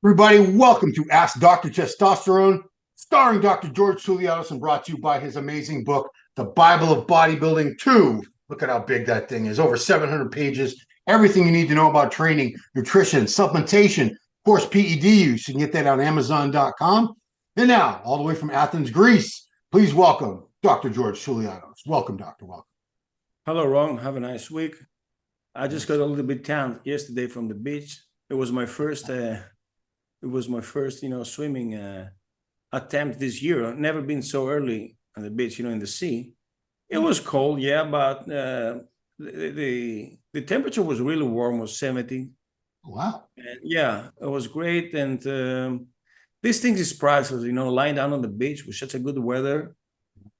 Everybody, welcome to Ask Dr. Testosterone, starring Dr. George Tsouliadis and brought to you by his amazing book, The Bible of Bodybuilding 2. Look at how big that thing is, over 700 pages. Everything you need to know about training, nutrition, supplementation, of course, PED use. You can get that on Amazon.com. And now, all the way from Athens, Greece, please welcome Dr. George Tsouliadis. Welcome, Doctor. Welcome. Hello, Ron. Have a nice week. I just got a little bit tanned yesterday from the beach. It was my first, swimming attempt this year. I've never been so early on the beach, in the sea. It was cold, yeah, but the temperature was really warm, was 70. Wow. And yeah, it was great. And this thing is priceless, lying down on the beach with such a good weather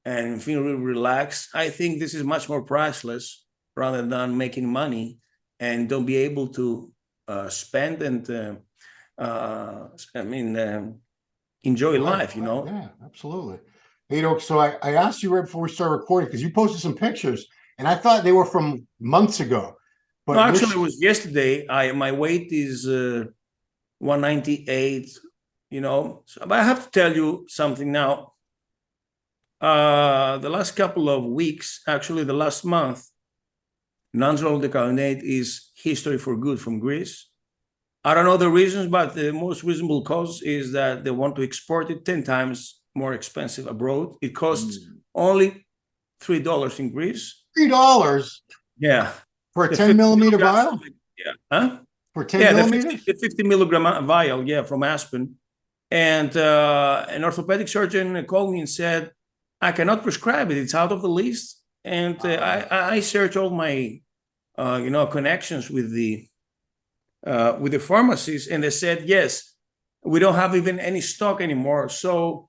and feeling really relaxed. I think this is much more priceless rather than making money and don't be able to spend and enjoy life, Yeah, absolutely. So I asked you right before we started recording because you posted some pictures and I thought they were from months ago. But no, actually, it was yesterday. My weight is 198, but I have to tell you something now. The last couple of weeks, actually the last month, non-steroidal decalinate is history for good from Greece. I don't know the reasons, but the most reasonable cause is that they want to export it 10 times more expensive abroad. It costs only $3 in Greece. $3? Yeah. For a 10 millimeter vial? Yeah. Huh? For 10 millimeters? The 50 milligram vial, yeah, from Aspen. And an orthopedic surgeon called me and said, I cannot prescribe it. It's out of the list. And I searched all my, connections with the pharmacies, and they said, yes, we don't have even any stock anymore. So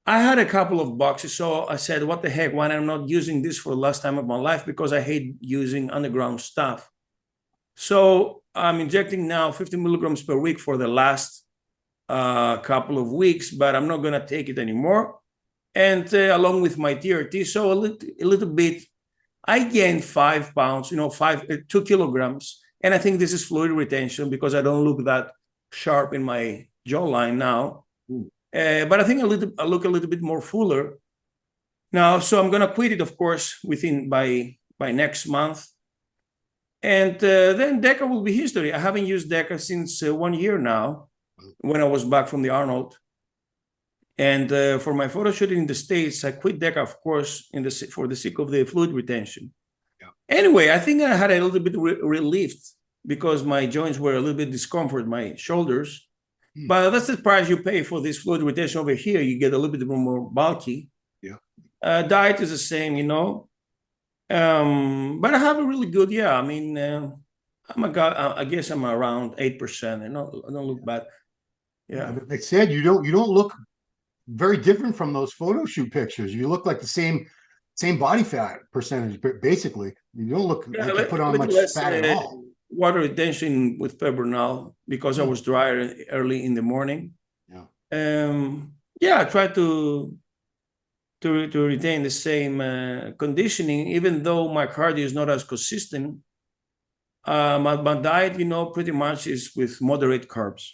I had a couple of boxes. So I said, what the heck, why am I not using this for the last time of my life? Because I hate using underground stuff. So I'm injecting now 50 milligrams per week for the last couple of weeks, but I'm not going to take it anymore. And along with my TRT, so a little bit, I gained 5 pounds, 2 kilograms. And I think this is fluid retention because I don't look that sharp in my jawline now. But I think I look a little bit more fuller now. So I'm going to quit it, of course, by next month. And then Deca will be history. I haven't used Deca since 1 year now when I was back from the Arnold. And for my photo shooting in the States, I quit Deca, of course, for the sake of the fluid retention. Yeah. Anyway, I think I had a little bit relief because my joints were a little bit discomfort, my shoulders. But that's the price you pay for this fluid retention over here. You get a little bit more bulky. Yeah. Diet is the same, But I have a really good, I guess I'm around 8%. I don't look bad. Yeah. They said you don't look very different from those photo shoot pictures. You look like the same body fat percentage, basically. You don't look like you put on much fat at all. Water retention with Febronal because I was drier early in the morning. Yeah. I try to retain the same conditioning, even though my cardio is not as consistent. My diet, pretty much is with moderate carbs.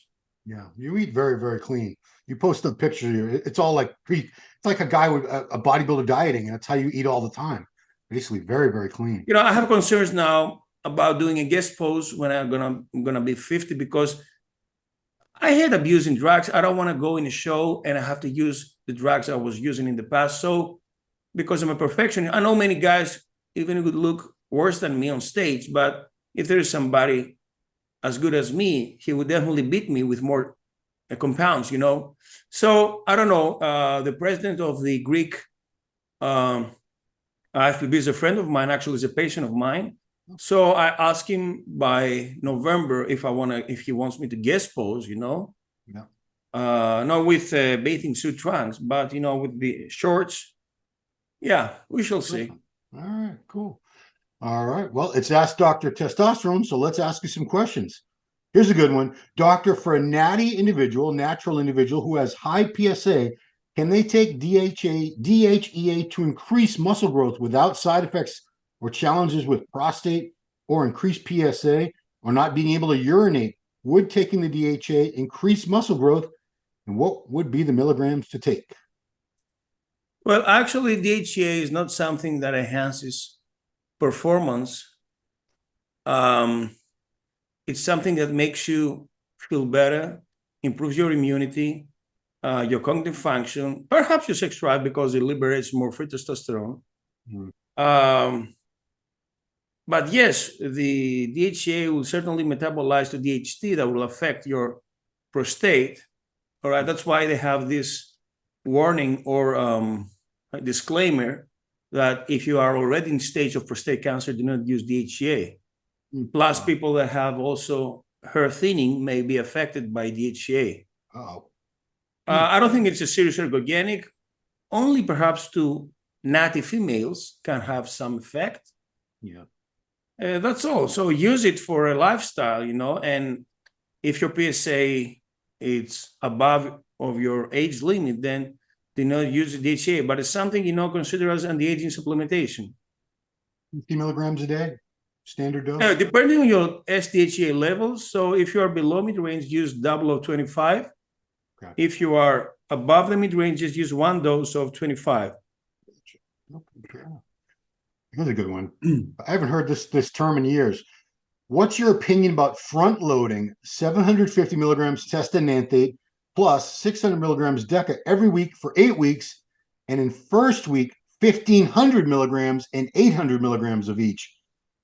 Yeah, you eat very, very clean. You post a picture here. It's all like it's like a guy with a bodybuilder dieting, and that's how you eat all the time. Basically, very, very clean. I have concerns now about doing a guest pose when I'm gonna be 50 because I hate abusing drugs. I don't want to go in a show and I have to use the drugs I was using in the past. So because I'm a perfectionist, I know many guys even would look worse than me on stage, but if there is somebody as good as me, he would definitely beat me with more compounds, So I don't know. The president of the Greek IFBB is a friend of mine, actually is a patient of mine. So I asked him by November if he wants me to guest pose, Yeah. Not with bathing suit trunks, but with the shorts. Yeah, we shall see. All right, cool. All right. Well, it's Ask Dr. Testosterone, so let's ask you some questions. Here's a good one. Doctor, for a natty individual, natural individual who has high PSA, can they take DHEA to increase muscle growth without side effects or challenges with prostate or increased PSA or not being able to urinate would taking the DHEA increase muscle growth, and what would be the milligrams to take? Well, actually, DHEA is not something that enhances performance. It's something that makes you feel better, improves your immunity, your cognitive function, perhaps your sex drive because it liberates more free testosterone. But yes, the DHEA will certainly metabolize to DHT that will affect your prostate. All right, that's why they have this warning or disclaimer that if you are already in stage of prostate cancer, do not use DHEA. Plus, people that have also hair thinning may be affected by DHEA. I don't think it's a serious ergogenic. Only perhaps to natty females can have some effect. Yeah. That's all. So use it for a lifestyle, and if your PSA is above of your age limit, then do not use the DHEA. But it's something, consider as anti-aging supplementation. 50 milligrams a day, standard dose? Depending on your SDHEA levels. So if you are below mid-range, use double of 25. Okay. If you are above the mid-range, just use one dose of 25. Okay. Here's a good one. I haven't heard this term in years. What's your opinion about front loading 750 milligrams testosterone plus 600 milligrams Deca every week for 8 weeks, and in first week 1,500 milligrams and 800 milligrams of each?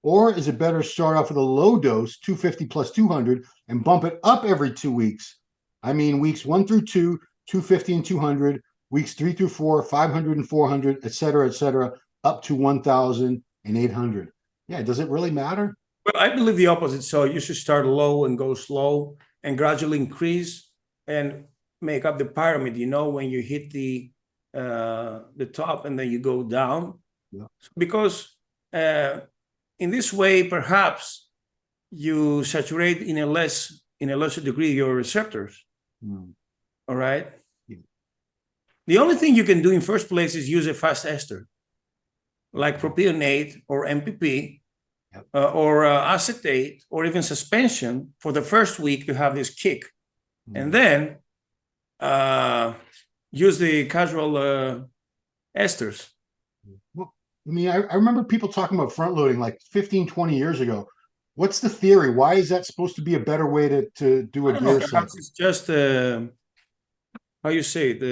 Or is it better to start off with a low dose, 250 plus 200, and bump it up every 2 weeks? I mean, weeks 1 through 2, 250 and 200, weeks 3 through 4, 500 and 400, et cetera, up to 1,800. Yeah, does it really matter? Well, I believe the opposite. So you should start low and go slow and gradually increase and make up the pyramid, when you hit the top and then you go down. Yeah. Because in this way, perhaps you saturate in a lesser degree your receptors. All right. Yeah. The only thing you can do in first place is use a fast ester, like propionate or MPP, or acetate, or even suspension. For the first week, you have this kick, and then use the casual esters. Well, I mean, I remember people talking about front loading like 15, 20 years ago. What's the theory? Why is that supposed to be a better way to do a gear cycle? It's just how you say it,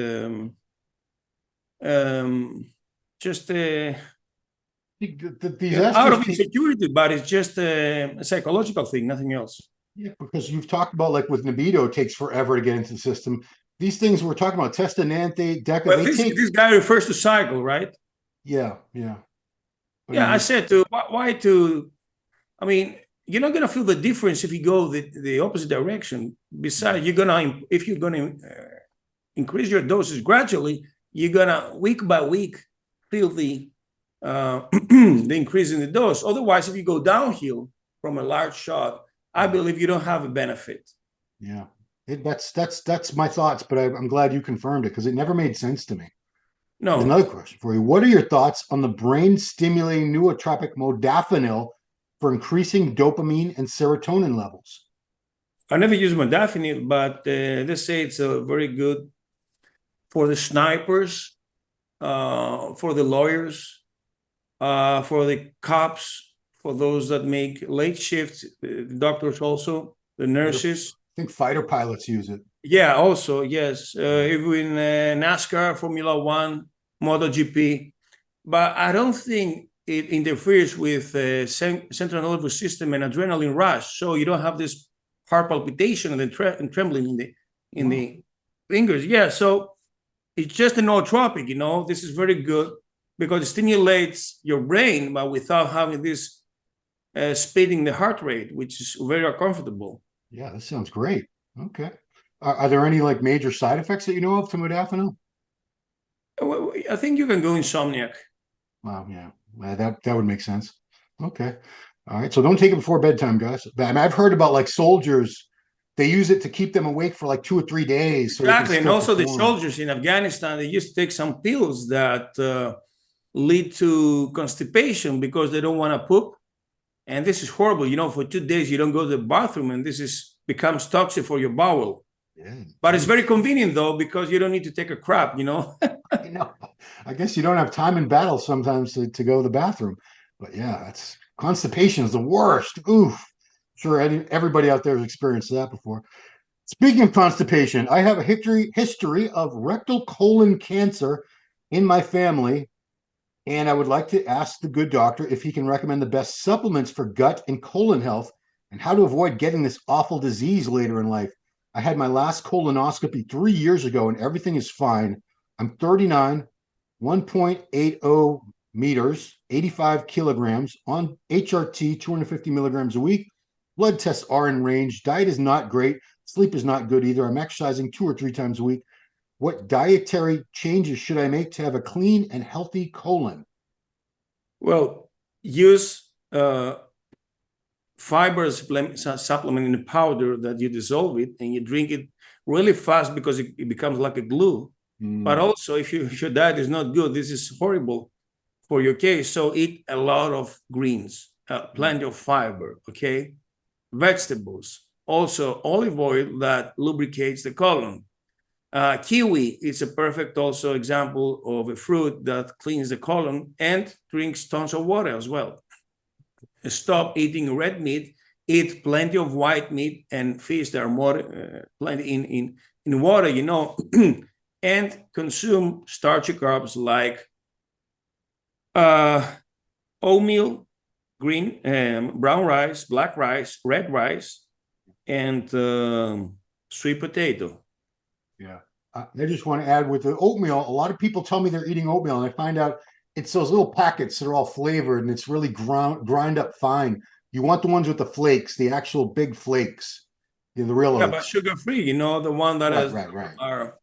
out of insecurity, but it's just a psychological thing, nothing else. Yeah, because you've talked about like with libido, it takes forever to get into the system. These things we're talking about, testosterone, Deca. Well, this guy refers to cycle, right? Yeah. I said why I mean, you're not gonna feel the difference if you go the opposite direction. Besides, if you're gonna increase your doses gradually, you're gonna week by week feel the increase in the dose. Otherwise, if you go downhill from a large shot, I believe you don't have a benefit. Yeah, that's my thoughts, but I'm glad you confirmed it because it never made sense to me. No. Another question for you: what are your thoughts on the brain-stimulating nootropic modafinil for increasing dopamine and serotonin levels? I never use modafinil, but they say it's very good for the snipers, for the lawyers, for the cops, for those that make late shifts, the doctors also, the nurses. I think fighter pilots use it. Yeah, also, yes. Even NASCAR, Formula One, MotoGP. But I don't think it interferes with central nervous system and adrenaline rush. So you don't have this heart palpitation and trembling in the fingers. Yeah, so it's just a nootropic, This is very good because it stimulates your brain, but without having this speeding the heart rate, which is very uncomfortable. Yeah, that sounds great. Okay. Are there any like major side effects that you know of to modafinil? I think you can go insomniac. Wow, yeah. That would make sense. Okay. All right. So don't take it before bedtime, guys. I've heard about like soldiers, they use it to keep them awake for like 2 or 3 days. So exactly. And also the soldiers in Afghanistan, they used to take some pills that lead to constipation because they don't want to poop. And this is horrible. For 2 days, you don't go to the bathroom. And this is becomes toxic for your bowel. Yeah. But it's very convenient though, because you don't need to take a crap, you know. You know, I guess you don't have time in battle sometimes to go to the bathroom. But yeah, that's constipation is the worst. Oof. Sure, everybody out there has experienced that before. Speaking of constipation, I have a history of rectal colon cancer in my family, and I would like to ask the good doctor if he can recommend the best supplements for gut and colon health and how to avoid getting this awful disease later in life. I had my last colonoscopy 3 years ago, and everything is fine. I'm 39, 1.80 meters, 85 kilograms, on HRT, 250 milligrams a week. Blood tests are in range. Diet is not great. Sleep is not good either. I'm exercising 2 or 3 times a week. What dietary changes should I make to have a clean and healthy colon? Well, use fiber supplement in a powder that you dissolve it and you drink it really fast because it becomes like a glue. But also, if your diet is not good, this is horrible for your case. So eat a lot of greens, plenty of fiber, okay? Vegetables, also olive oil that lubricates the colon. Kiwi is a perfect also example of a fruit that cleans the colon, and drinks tons of water as well. Stop eating red meat, eat plenty of white meat and fish that are more plenty in water, you know, and consume starchy carbs like oatmeal, green, brown rice, black rice, red rice, and sweet potato. Yeah. I just want to add with the oatmeal, a lot of people tell me they're eating oatmeal, and I find out it's those little packets that are all flavored and it's really grind up fine. You want the ones with the flakes, the actual big flakes, the real oats. But sugar-free, you know, the one that are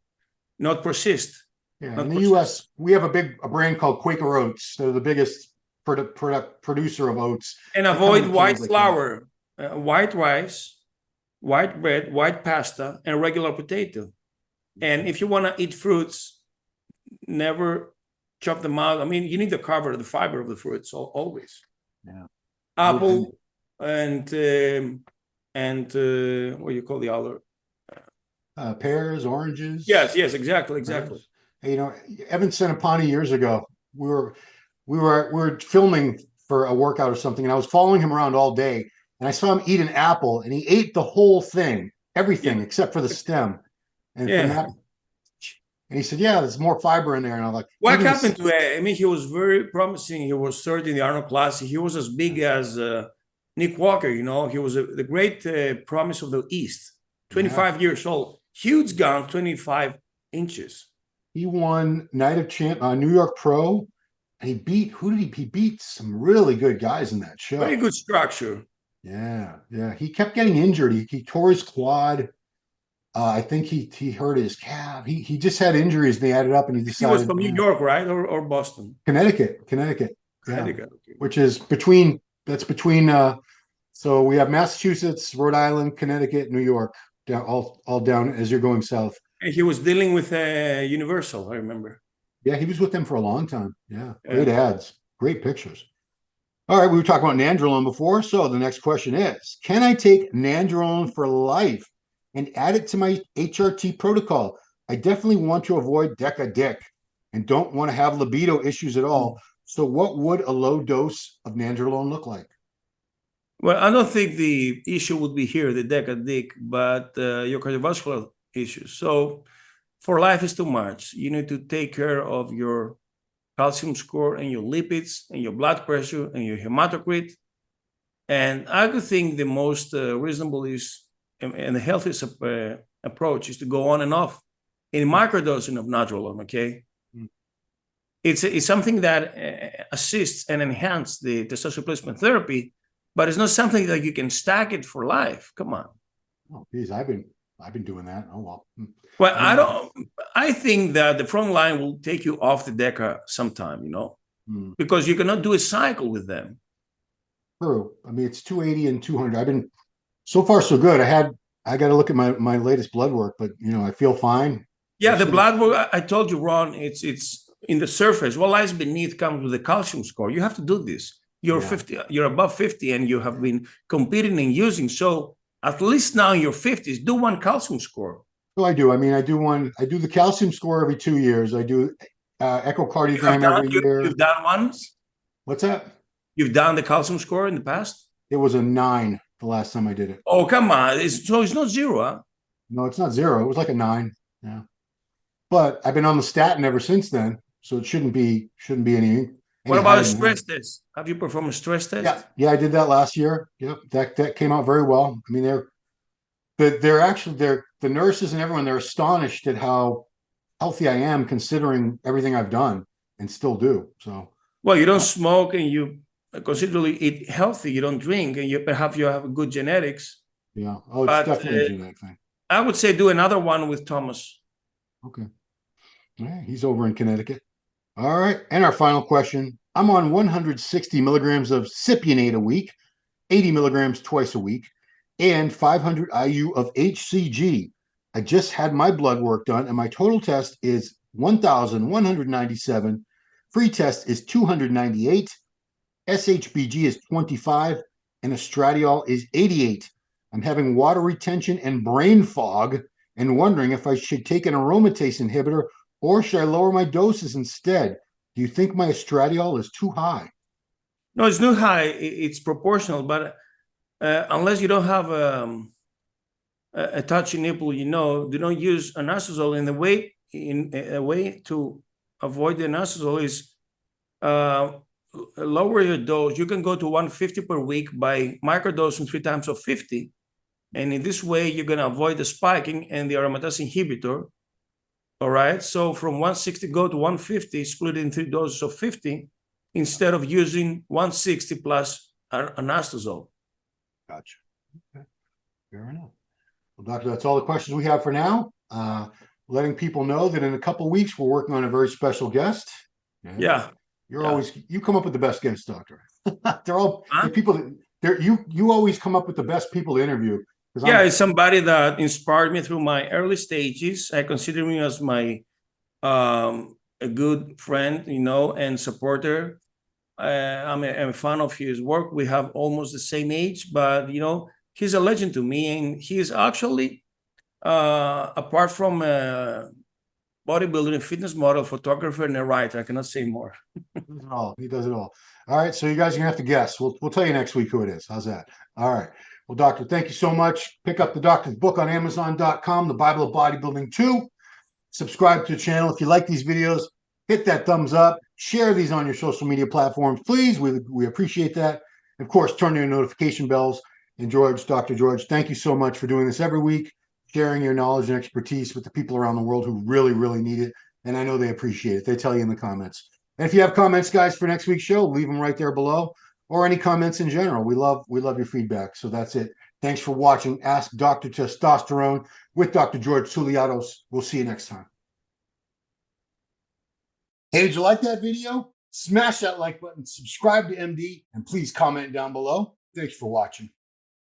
not persist. Yeah, in the U.S., we have a brand called Quaker Oats. They're the biggest producer of oats. And avoid white flour, white rice, white bread, white pasta, and regular potato. And if you want to eat fruits, never chop them out. I mean, you need to cover the fiber of the fruits always. Yeah. Apple and what do you call the other? Pears, oranges. Yes, exactly. You know, Evan sent upon years ago. We were filming for a workout or something, and I was following him around all day, and I saw him eat an apple, and he ate the whole thing, everything except for the stem. And from that, and he said, "Yeah, there's more fiber in there." And I'm like, "What happened to it?" I mean, he was very promising. He was third in the Arnold Classic. He was as big as Nick Walker. You know, he was the great promise of the East. 25 years old, huge gun, 25 inches. He won Night of Champ, New York Pro, and he beat he beat some really good guys in that show. Very good structure. Yeah. He kept getting injured. He tore his quad. I think he hurt his calf. He just had injuries. They added up, and he decided. He was from New York, right, or Boston? Connecticut. Connecticut, okay. Which is between. That's between. So we have Massachusetts, Rhode Island, Connecticut, New York, down all down as you're going south. And he was dealing with Universal, I remember. Yeah, he was with them for a long time. Yeah, great ads, great pictures. All right, we were talking about nandrolone before, so the next question is: can I take nandrolone for life and add it to my HRT protocol? I definitely want to avoid Deca dick and don't want to have libido issues at all. So what would a low dose of nandrolone look like? Well, I don't think the issue would be here, the Deca dick, but your cardiovascular issues. So for life is too much. You need to take care of your calcium score and your lipids and your blood pressure and your hematocrit. And I would think the most reasonable is, and the healthiest approach is to go on and off in microdosing of nandrolone, okay? It's something that assists and enhances the testosterone replacement therapy, but it's not something that you can stack it for life. Come on. Oh, geez, I've been doing that. Oh, well. Well, I think that the front line will take you off the Deca sometime, you know, because you cannot do a cycle with them. True. I mean, it's 280 and 200. I've been so far so good. I got to look at my latest blood work, but you know, I feel fine. Yeah, the blood work, I told you, Ron, it's in the surface. What lies beneath comes with the calcium score. You have to do this. You're 50, you're above 50, and you have been competing and using. So At least now in your 50s, do one calcium score. So I do. I mean, I do the calcium score every 2 years. I do echocardiogram every year. You've done once? What's that? You've done the calcium score in the past? It was a 9 the last time I did it. Oh, come on. So it's not 0, huh? No, it's not 0. It was like a 9. Yeah. But I've been on the statin ever since then, so it shouldn't be any. What about a stress test? Have you performed a stress test? Yeah, I did that last year. Yep, that came out very well. I mean, they're actually the nurses and everyone, they're astonished at how healthy I am considering everything I've done and still do. So, well, you don't smoke and you considerably eat healthy. You don't drink, and perhaps you have good genetics. Yeah. Oh, it's definitely a genetic thing. I would say do another one with Thomas. Okay. Yeah, he's over in Connecticut. All right. And our final question. I'm on 160 milligrams of cypionate a week, 80 milligrams twice a week, and 500 IU of HCG. I just had my blood work done, and my total test is 1,197. Free test is 298. SHBG is 25, and estradiol is 88. I'm having water retention and brain fog and wondering if I should take an aromatase inhibitor or should I lower my doses instead? Do you think my estradiol is too high? No, it's not high. It's proportional, but unless you don't have a touchy nipple, do not use anastrozole. In a way to avoid the anastrozole is lower your dose. You can go to 150 per week by microdosing 3 times of 50. And in this way, you're going to avoid the spiking and the aromatase inhibitor. All right. So from 160, go to 150, split it in 3 doses of 50 instead of using 160 plus anastrozole. Gotcha. Okay. Fair enough. Well, doctor, that's all the questions we have for now. Letting people know that in a couple of weeks, we're working on a very special guest. Yeah. You come up with the best guests, doctor. They're people that you always come up with the best people to interview. Yeah, it's somebody that inspired me through my early stages. I consider him as my a good friend, and supporter. I'm a fan of his work. We have almost the same age, but he's a legend to me, and he's actually apart from bodybuilding and fitness model, photographer, and a writer. I cannot say more. He does it all. All right, so you guys are gonna have to guess. We'll tell you next week who it is. How's that? All right. Well, doctor, thank you so much. Pick up the doctor's book on Amazon.com, The Bible of Bodybuilding 2. Subscribe to the channel. If you like these videos, hit that thumbs up. Share these on your social media platforms, please. We appreciate that. Of course, turn on your notification bells. And Dr. George, thank you so much for doing this every week, sharing your knowledge and expertise with the people around the world who really, really need it. And I know they appreciate it. They tell you in the comments. And if you have comments, guys, for next week's show, leave them right there below. Or any comments in general. We love your feedback. So that's it. Thanks for watching Ask Dr. Testosterone with Dr. George Tsouliados. We'll see you next time. Hey, did you like that video? Smash that like button, subscribe to MD, and please comment down below. Thanks for watching.